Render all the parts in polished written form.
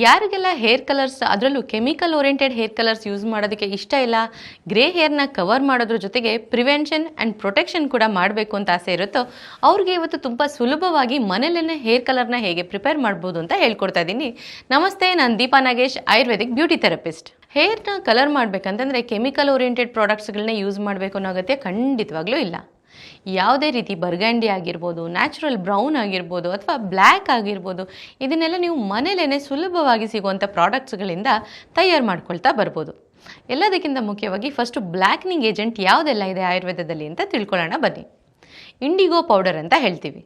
ಯಾರಿಗೆಲ್ಲ hair colours ಅದರಲ್ಲೂ chemical oriented hair colours use ಮಾಡೋದಕ್ಕೆ ಇಷ್ಟ ಇಲ್ಲ, ಗ್ರೇ ಹೇರ್ನ ಕವರ್ ಮಾಡೋದ್ರ ಜೊತೆಗೆ ಪ್ರಿವೆನ್ಷನ್ ಆ್ಯಂಡ್ ಪ್ರೊಟೆಕ್ಷನ್ ಕೂಡ ಮಾಡಬೇಕು ಅಂತ ಆಸೆ ಇರುತ್ತೋ ಅವ್ರಿಗೆ ಇವತ್ತು ತುಂಬ ಸುಲಭವಾಗಿ ಮನೇಲೇ ಹೇರ್ ಕಲರ್ನ ಹೇಗೆ ಪ್ರಿಪೇರ್ ಮಾಡ್ಬೋದು ಅಂತ ಹೇಳ್ಕೊಡ್ತಾ ಇದ್ದೀನಿ. ನಮಸ್ತೆ, ನಾನು ದೀಪಾ ನಾಗೇಶ್, ಆಯುರ್ವೇದಿಕ್ ಬ್ಯೂಟಿ ಥೆರಪಿಸ್ಟ್. ಹೇರ್ನ ಕಲರ್ ಮಾಡಬೇಕಂತಂದರೆ ಕೆಮಿಕಲ್ ಓರಿಯೆಂಟೆಡ್ ಪ್ರಾಡಕ್ಟ್ಸ್ಗಳನ್ನ ಯೂಸ್ ಮಾಡಬೇಕು ಅನ್ನೋ ಅಗತ್ಯ ಖಂಡಿತವಾಗ್ಲೂ ಇಲ್ಲ. ಯಾವುದೇ ರೀತಿ ಬರ್ಗಂಡಿ ಆಗಿರ್ಬೋದು, ನ್ಯಾಚುರಲ್ ಬ್ರೌನ್ ಆಗಿರ್ಬೋದು ಅಥವಾ ಬ್ಲ್ಯಾಕ್ ಆಗಿರ್ಬೋದು, ಇದನ್ನೆಲ್ಲ ನೀವು ಮನೇಲೇ ಸುಲಭವಾಗಿ ಸಿಗುವಂಥ ಪ್ರಾಡಕ್ಟ್ಸ್ಗಳಿಂದ ತಯಾರು ಮಾಡ್ಕೊಳ್ತಾ ಬರ್ಬೋದು. ಎಲ್ಲದಕ್ಕಿಂತ ಮುಖ್ಯವಾಗಿ ಫಸ್ಟು ಬ್ಲ್ಯಾಕ್ನಿಂಗ್ ಏಜೆಂಟ್ ಯಾವುದೆಲ್ಲ ಇದೆ ಆಯುರ್ವೇದದಲ್ಲಿ ಅಂತ ತಿಳ್ಕೊಳ್ಳೋಣ ಬನ್ನಿ. ಇಂಡಿಗೋ ಪೌಡರ್ ಅಂತ ಹೇಳ್ತೀವಿ.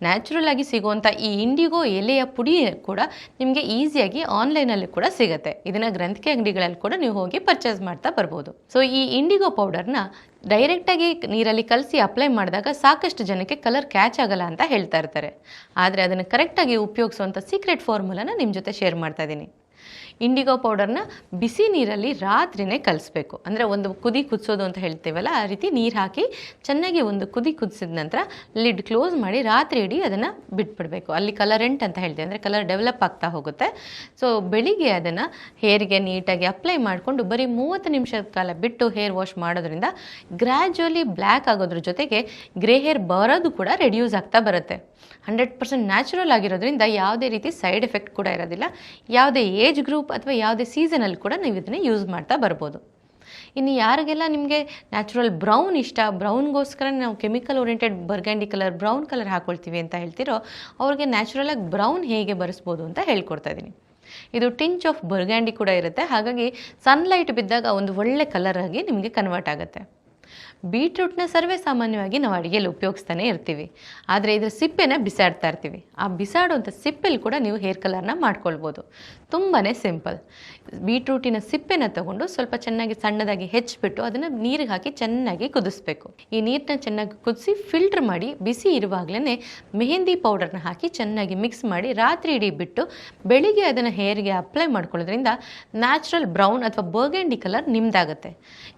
ನ್ಯಾಚುರಲ್ ಆಗಿ ಸಿಗುವಂಥ ಈ ಇಂಡಿಗೋ ಎಲೆಯ ಪುಡಿ ಕೂಡ ನಿಮಗೆ ಈಸಿಯಾಗಿ ಆನ್ಲೈನಲ್ಲಿ ಕೂಡ ಸಿಗುತ್ತೆ. ಇದನ್ನು ಗ್ರಂಥಿಕೆ ಅಂಗಡಿಗಳಲ್ಲಿ ಕೂಡ ನೀವು ಹೋಗಿ ಪರ್ಚೇಸ್ ಮಾಡ್ತಾ ಬರ್ಬೋದು. ಸೊ ಈ ಇಂಡಿಗೋ ಪೌಡರ್ನ ಡೈರೆಕ್ಟಾಗಿ ನೀರಲ್ಲಿ ಕಲಸಿ ಅಪ್ಲೈ ಮಾಡಿದಾಗ ಸಾಕಷ್ಟು ಜನಕ್ಕೆ ಕಲರ್ ಕ್ಯಾಚ್ ಆಗಲ್ಲ ಅಂತ ಹೇಳ್ತಾ ಇರ್ತಾರೆ. ಆದರೆ ಅದನ್ನು ಕರೆಕ್ಟಾಗಿ ಉಪಯೋಗಿಸುವಂಥ ಸೀಕ್ರೆಟ್ ಫಾರ್ಮುಲಾನ ನಿಮ್ಮ ಜೊತೆ ಶೇರ್ ಮಾಡ್ತಾ ಇದ್ದೀನಿ. ಇಂಡಿಗೋ ಪೌಡರ್ನ ಬಿಸಿ ನೀರಲ್ಲಿ ರಾತ್ರಿನೇ ಕಲಿಸ್ಬೇಕು. ಅಂದರೆ ಒಂದು ಕುದಿ ಕುದಿಸೋದು ಅಂತ ಹೇಳ್ತೀವಲ್ಲ, ಆ ರೀತಿ ನೀರು ಹಾಕಿ ಚೆನ್ನಾಗಿ ಒಂದು ಕುದಿ ಕುದಿಸಿದ ನಂತರ ಲಿಡ್ ಕ್ಲೋಸ್ ಮಾಡಿ ರಾತ್ರಿ ಇಡೀ ಅದನ್ನು ಬಿಟ್ಬಿಡಬೇಕು. ಅಲ್ಲಿ ಕಲರೆಂಟ್ ಅಂತ ಹೇಳ್ತೀವಿ, ಅಂದರೆ ಕಲರ್ ಡೆವಲಪ್ ಆಗ್ತಾ ಹೋಗುತ್ತೆ. ಸೊ ಬೆಳಿಗ್ಗೆ ಅದನ್ನು ಹೇರ್ಗೆ ನೀಟಾಗಿ ಅಪ್ಲೈ ಮಾಡಿಕೊಂಡು ಬರೀ 30 ನಿಮಿಷದ ಕಾಲ ಬಿಟ್ಟು ಹೇರ್ ವಾಶ್ ಮಾಡೋದ್ರಿಂದ ಗ್ರ್ಯಾಜುವಲಿ ಬ್ಲ್ಯಾಕ್ ಆಗೋದ್ರ ಜೊತೆಗೆ ಗ್ರೇ ಹೇರ್ ಬರೋದು ಕೂಡ ರೆಡ್ಯೂಸ್ ಆಗ್ತಾ ಬರುತ್ತೆ. 100% ನ್ಯಾಚುರಲ್ ಆಗಿರೋದ್ರಿಂದ ಯಾವುದೇ ರೀತಿ ಸೈಡ್ ಎಫೆಕ್ಟ್ ಕೂಡ ಇರೋದಿಲ್ಲ. ಯಾವುದೇ ಏಜ್ ಗ್ರೂಪ್ ಅಥವಾ ಯಾವುದೇ ಸೀಸನಲ್ಲಿ ಕೂಡ ನೀವು ಇದನ್ನು ಯೂಸ್ ಮಾಡ್ತಾ ಬರ್ಬೋದು. ಇನ್ನು ಯಾರಿಗೆಲ್ಲ ನಿಮಗೆ ನ್ಯಾಚುರಲ್ ಬ್ರೌನ್ ಇಷ್ಟ, ಬ್ರೌನ್ಗೋಸ್ಕರ ನಾವು chemical oriented burgundy colour, brown colour ಹಾಕ್ಕೊಳ್ತೀವಿ ಅಂತ ಹೇಳ್ತಿರೋ ಅವ್ರಿಗೆ ನ್ಯಾಚುರಲಾಗಿ ಬ್ರೌನ್ ಹೇಗೆ ಬರೆಸ್ಬೋದು ಅಂತ ಹೇಳ್ಕೊಡ್ತಾ ಇದ್ದೀನಿ. ಇದು ಟಿಂಚ್ ಆಫ್ ಬರ್ಗ್ಯಾಂಡಿ ಕೂಡ ಇರುತ್ತೆ. ಹಾಗಾಗಿ ಸನ್ಲೈಟ್ ಬಿದ್ದಾಗ ಒಂದು ಒಳ್ಳೆ ಕಲರ್ ಆಗಿ ನಿಮಗೆ ಕನ್ವರ್ಟ್ ಆಗುತ್ತೆ. ಬೀಟ್ರೂಟ್ನ ಸರ್ವೇ ಸಾಮಾನ್ಯವಾಗಿ ನಾವು ಅಡುಗೆಯಲ್ಲಿ ಉಪಯೋಗಿಸ್ತಾನೆ ಇರ್ತೀವಿ. ಆದರೆ ಇದರ ಸಿಪ್ಪೆನ ಬಿಸಾಡ್ತಾ ಇರ್ತೀವಿ. ಆ ಬಿಸಾಡುವಂಥ ಸಿಪ್ಪೆಲಿ ಕೂಡ ನೀವು ಹೇರ್ ಕಲರ್ನ ಮಾಡ್ಕೊಳ್ಬೋದು. ತುಂಬಾ ಸಿಂಪಲ್. ಬೀಟ್ರೂಟಿನ ಸಿಪ್ಪೆನ ತಗೊಂಡು ಸ್ವಲ್ಪ ಚೆನ್ನಾಗಿ ಸಣ್ಣದಾಗಿ ಹೆಚ್ಚಿಬಿಟ್ಟು ಅದನ್ನು ನೀರಿಗೆ ಹಾಕಿ ಚೆನ್ನಾಗಿ ಕುದಿಸ್ಬೇಕು. ಈ ನೀರನ್ನ ಚೆನ್ನಾಗಿ ಕುದಿಸಿ ಫಿಲ್ಟರ್ ಮಾಡಿ ಬಿಸಿ ಇರುವಾಗಲೇ ಮೆಹಂದಿ ಪೌಡರ್ನ ಹಾಕಿ ಚೆನ್ನಾಗಿ ಮಿಕ್ಸ್ ಮಾಡಿ ರಾತ್ರಿ ಇಡೀ ಬಿಟ್ಟು ಬೆಳಿಗ್ಗೆ ಅದನ್ನು ಹೇರ್ಗೆ ಅಪ್ಲೈ ಮಾಡ್ಕೊಳ್ಳೋದ್ರಿಂದ ನ್ಯಾಚುರಲ್ ಬ್ರೌನ್ ಅಥವಾ ಬರ್ಗಂಡಿ ಕಲರ್ ನಿಮ್ದಾಗುತ್ತೆ.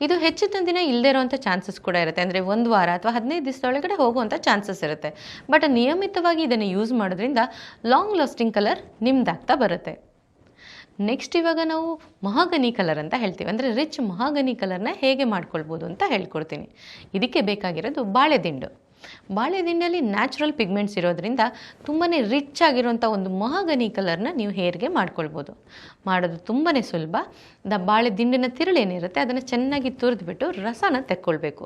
ಇದು ಹೆಚ್ಚಿನ ದಿನ ಇಲ್ಲದೇ ಇರೋವಂಥ ಚಾನ್ಸಸ್ ಕೂಡ ಇರುತ್ತೆ. ಅಂದರೆ 1 ವಾರ ಅಥವಾ 15 ದಿವಸದೊಳಗಡೆ ಹೋಗುವಂಥ ಚಾನ್ಸಸ್ ಇರುತ್ತೆ. ಬಟ್ ನಿಯಮಿತವಾಗಿ ಇದನ್ನು ಯೂಸ್ ಮಾಡೋದ್ರಿಂದ ಲಾಂಗ್ ಲಾಸ್ಟಿಂಗ್ ಕಲರ್ ನಿಮ್ದಾಗ್ತಾ ಬರುತ್ತೆ. ನೆಕ್ಸ್ಟ್ ಇವಾಗ ನಾವು ಮಹಾಗನಿ ಕಲರ್ ಅಂತ ಹೇಳ್ತೀವಿ. ಅಂದರೆ ರಿಚ್ ಮಹಾಗನಿ ಕಲರ್ನ ಹೇಗೆ ಮಾಡ್ಕೊಳ್ಬೋದು ಅಂತ ಹೇಳ್ಕೊಡ್ತೀನಿ. ಇದಕ್ಕೆ ಬೇಕಾಗಿರೋದು ಬಾಳೆದಿಂಡು. ಬಾಳೆದಿಂಡಲ್ಲಿ ನ್ಯಾಚುರಲ್ ಪಿಗ್ಮೆಂಟ್ಸ್ ಇರೋದ್ರಿಂದ ತುಂಬಾ ರಿಚ್ ಆಗಿರುವಂಥ ಒಂದು ಮಹಾಗನಿ ಕಲರ್ನ ನೀವು ಹೇರ್ಗೆ ಮಾಡ್ಕೊಳ್ಬೋದು. ಮಾಡೋದು ತುಂಬಾ ಸುಲಭ. ಬಾಳೆದಿಂಡಿನ ತಿರುಳೇನಿರುತ್ತೆ ಅದನ್ನು ಚೆನ್ನಾಗಿ ತುರಿದ್ಬಿಟ್ಟು ರಸನ ತೆಕ್ಕೊಳ್ಬೇಕು.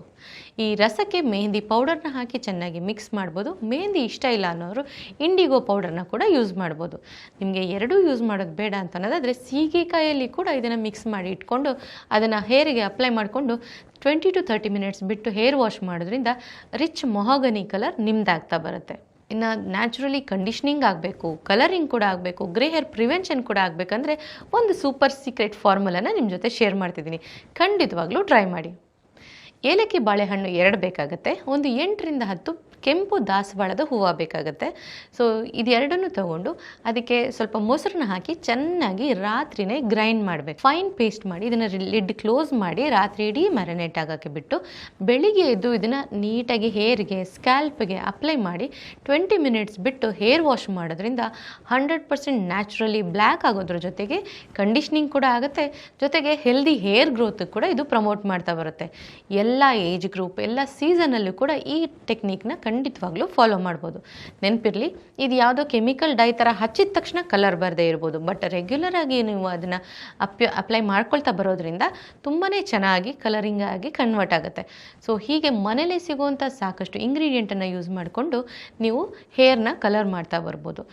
ಈ ರಸಕ್ಕೆ ಮೆಹಂದಿ ಪೌಡರ್ನ ಹಾಕಿ ಚೆನ್ನಾಗಿ ಮಿಕ್ಸ್ ಮಾಡ್ಬೋದು. ಮೆಹಂದಿ ಇಷ್ಟ ಇಲ್ಲ ಅನ್ನೋರು ಇಂಡಿಗೋ ಪೌಡರ್ನ ಕೂಡ ಯೂಸ್ ಮಾಡ್ಬೋದು. ನಿಮಗೆ ಎರಡೂ ಯೂಸ್ ಮಾಡೋದು ಬೇಡ ಅಂತ ಅನ್ನೋದಾದರೆ ಸೀಗೆಕಾಯಲ್ಲಿ ಕೂಡ ಇದನ್ನು ಮಿಕ್ಸ್ ಮಾಡಿ ಇಟ್ಕೊಂಡು ಅದನ್ನು ಹೇರಿಗೆ ಅಪ್ಲೈ ಮಾಡಿಕೊಂಡು 20 to 30 ಮಿನಿಟ್ಸ್ ಬಿಟ್ಟು ಹೇರ್ ವಾಶ್ ಮಾಡೋದ್ರಿಂದ ರಿಚ್ ಮೊಹಾಗನಿ ಕಲರ್ ನಿಮ್ದಾಗ್ತಾ ಬರುತ್ತೆ. ಇನ್ನು ನ್ಯಾಚುರಲಿ ಕಂಡೀಷ್ನಿಂಗ್ ಆಗಬೇಕು, ಕಲರಿಂಗ್ ಕೂಡ ಆಗಬೇಕು, ಗ್ರೇ ಹೇರ್ ಪ್ರಿವೆನ್ಷನ್ ಕೂಡ ಆಗಬೇಕಂದ್ರೆ ಒಂದು ಸೂಪರ್ ಸೀಕ್ರೆಟ್ ಫಾರ್ಮುಲಾನ ನಿಮ್ಮ ಜೊತೆ ಶೇರ್ ಮಾಡ್ತಿದ್ದೀನಿ. ಖಂಡಿತವಾಗ್ಲೂ ಟ್ರೈ ಮಾಡಿ. ಏಲಕ್ಕಿ ಬಾಳೆಹಣ್ಣು 2 ಬೇಕಾಗುತ್ತೆ. ಒಂದು 8 ರಿಂದ 10 ಕೆಂಪು ದಾಸವಾಳದ ಹೂವು ಬೇಕಾಗುತ್ತೆ. ಸೊ ಇದೆರಡನ್ನು ತಗೊಂಡು ಅದಕ್ಕೆ ಸ್ವಲ್ಪ ಮೊಸರನ್ನ ಹಾಕಿ ಚೆನ್ನಾಗಿ ರಾತ್ರಿನೇ ಗ್ರೈಂಡ್ ಮಾಡಬೇಕು. ಫೈನ್ ಪೇಸ್ಟ್ ಮಾಡಿ ಇದನ್ನು ಲಿಡ್ ಕ್ಲೋಸ್ ಮಾಡಿ ರಾತ್ರಿ ಇಡೀ ಮ್ಯಾರಿನೇಟ್ ಆಗೋಕ್ಕೆ ಬಿಟ್ಟು ಬೆಳಿಗ್ಗೆ ಎದ್ದು ಇದನ್ನು ನೀಟಾಗಿ ಹೇರ್ಗೆ, ಸ್ಕ್ಯಾಲ್ಪ್ಗೆ ಅಪ್ಲೈ ಮಾಡಿ 20 ಮಿನಿಟ್ಸ್ ಬಿಟ್ಟು ಹೇರ್ ವಾಶ್ ಮಾಡೋದ್ರಿಂದ 100% ನ್ಯಾಚುರಲಿ ಬ್ಲ್ಯಾಕ್ ಆಗೋದ್ರ ಜೊತೆಗೆ ಕಂಡೀಷ್ನಿಂಗ್ ಕೂಡ ಆಗುತ್ತೆ. ಜೊತೆಗೆ ಹೆಲ್ದಿ ಹೇರ್ ಗ್ರೋತ್ ಕೂಡ ಇದು ಪ್ರಮೋಟ್ ಮಾಡ್ತಾ ಬರುತ್ತೆ. ಎಲ್ಲ ಏಜ್ ಗ್ರೂಪ್, ಎಲ್ಲ ಸೀಸನಲ್ಲೂ ಕೂಡ ಈ ಟೆಕ್ನಿಕ್ನ ಖಂಡಿತವಾಗ್ಲೂ ಫಾಲೋ ಮಾಡ್ಬೋದು. ನೆನಪಿರಲಿ, ಇದು ಯಾವುದೋ ಕೆಮಿಕಲ್ ಡೈ ಥರ ಹಚ್ಚಿದ ತಕ್ಷಣ ಕಲರ್ ಬರದೇ ಇರ್ಬೋದು. ಬಟ್ ರೆಗ್ಯುಲರ್ ಆಗಿ ನೀವು ಅದನ್ನು ಅಪ್ಲೈ ಮಾಡ್ಕೊಳ್ತಾ ಬರೋದ್ರಿಂದ ತುಂಬಾ ಚೆನ್ನಾಗಿ ಕಲರಿಂಗ್ ಆಗಿ ಕನ್ವರ್ಟ್ ಆಗುತ್ತೆ. ಸೊ ಹೀಗೆ ಮನೇಲೇ ಸಿಗುವಂಥ ಸಾಕಷ್ಟು ಇಂಗ್ರೀಡಿಯೆಂಟನ್ನು ಯೂಸ್ ಮಾಡಿಕೊಂಡು ನೀವು ಹೇರ್ನ ಕಲರ್ ಮಾಡ್ತಾ ಬರ್ಬೋದು.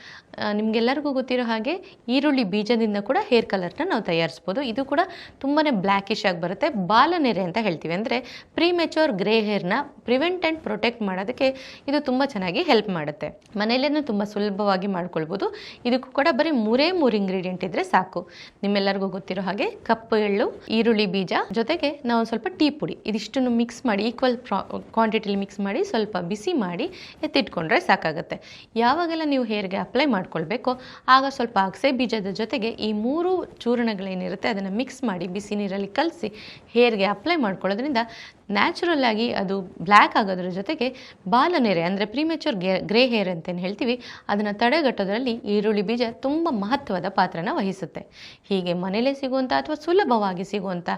ನಿಮಗೆಲ್ಲರಿಗೂ ಗೊತ್ತಿರೋ ಹಾಗೆ ಈರುಳ್ಳಿ ಬೀಜದಿಂದ ಕೂಡ ಹೇರ್ ಕಲರ್ನ ನಾವು ತಯಾರಿಸ್ಬೋದು. ಇದು ಕೂಡ ತುಂಬಾ ಬ್ಲ್ಯಾಕಿಶ್ ಆಗಿ ಬರುತ್ತೆ. ಬಾಲನೆರೆ ಅಂತ ಹೇಳ್ತೀವಿ. ಅಂದರೆ ಪ್ರೀಮೆಚೂರ್ ಗ್ರೇ ಹೇರ್ನ ಪ್ರಿವೆಂಟ್ ಆ್ಯಂಡ್ ಪ್ರೊಟೆಕ್ಟ್ ಮಾಡೋದಕ್ಕೆ ಇದು ತುಂಬ ಚೆನ್ನಾಗಿ ಹೆಲ್ಪ್ ಮಾಡುತ್ತೆ. ಮನೆಯಲ್ಲೇ ತುಂಬ ಸುಲಭವಾಗಿ ಮಾಡ್ಕೊಳ್ಬೋದು. ಇದಕ್ಕೂ ಕೂಡ ಬರೀ 3 ಇಂಗ್ರೀಡಿಯೆಂಟ್ ಇದ್ದರೆ ಸಾಕು. ನಿಮ್ಮೆಲ್ಲರಿಗೂ ಗೊತ್ತಿರೋ ಹಾಗೆ ಕಪ್ಪು ಎಳ್ಳು, ಈರುಳ್ಳಿ ಬೀಜ, ಜೊತೆಗೆ ನಾವು ಸ್ವಲ್ಪ ಟೀ ಪುಡಿ, ಇದಿಷ್ಟನ್ನು ಮಿಕ್ಸ್ ಮಾಡಿ ಈಕ್ವಲ್ ಕ್ವಾಂಟಿಟಿಲಿ ಮಿಕ್ಸ್ ಮಾಡಿ ಸ್ವಲ್ಪ ಬಿಸಿ ಮಾಡಿ ಎತ್ತಿಟ್ಕೊಂಡ್ರೆ ಸಾಕಾಗುತ್ತೆ. ಯಾವಾಗೆಲ್ಲ ನೀವು ಹೇರ್ಗೆ ಅಪ್ಲೈ ಮಾಡ್ಕೊಳ್ಬೇಕೋ ಆಗ ಸ್ವಲ್ಪ ಅಗಸೆ ಬೀಜದ ಜೊತೆಗೆ ಈ 3 ಚೂರ್ಣಗಳೇನಿರುತ್ತೆ ಅದನ್ನು ಮಿಕ್ಸ್ ಮಾಡಿ ಬಿಸಿ ನೀರಲ್ಲಿ ಕಲಸಿ ಹೇರ್ಗೆ ಅಪ್ಲೈ ಮಾಡ್ಕೊಳ್ಳೋದ್ರಿಂದ ನ್ಯಾಚುರಲ್ ಆಗಿ ಅದು ಬ್ಲ್ಯಾಕ್ ಆಗೋದ್ರ ಜೊತೆಗೆ ಬಾಲನೆರೆ ಅಂದರೆ ಪ್ರಿಮೆಚೂರ್ ಗ್ರೇ ಹೇರ್ ಅಂತೇನು ಹೇಳ್ತೀವಿ ಅದನ್ನು ತಡೆಗಟ್ಟೋದ್ರಲ್ಲಿ ಈರುಳ್ಳಿ ಬೀಜ ತುಂಬ ಮಹತ್ವದ ಪಾತ್ರನ ವಹಿಸುತ್ತೆ. ಹೀಗೆ ಮನೇಲೇ ಸಿಗುವಂಥ ಅಥವಾ ಸುಲಭವಾಗಿ ಸಿಗುವಂಥ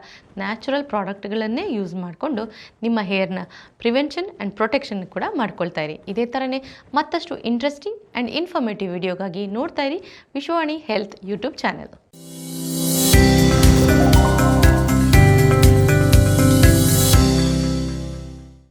ನ್ಯಾಚುರಲ್ ಪ್ರಾಡಕ್ಟ್ಗಳನ್ನೇ ಯೂಸ್ ಮಾಡಿಕೊಂಡು ನಿಮ್ಮ ಹೇರ್ನ ಪ್ರಿವೆನ್ಷನ್ ಆ್ಯಂಡ್ ಪ್ರೊಟೆಕ್ಷನ್ ಕೂಡ ಮಾಡ್ಕೊಳ್ತಾ ಇರಿ. ಇದೇ ಥರನೇ ಮತ್ತಷ್ಟು ಇಂಟ್ರೆಸ್ಟಿಂಗ್ ಆ್ಯಂಡ್ ಇನ್ಫಾರ್ಮೇಟಿವ್ ವಿಡಿಯೋಗಾಗಿ ನೋಡ್ತಾ ಇರಿ ವಿಶ್ವವಾಣಿ ಹೆಲ್ತ್ ಯೂಟ್ಯೂಬ್ ಚಾನೆಲ್.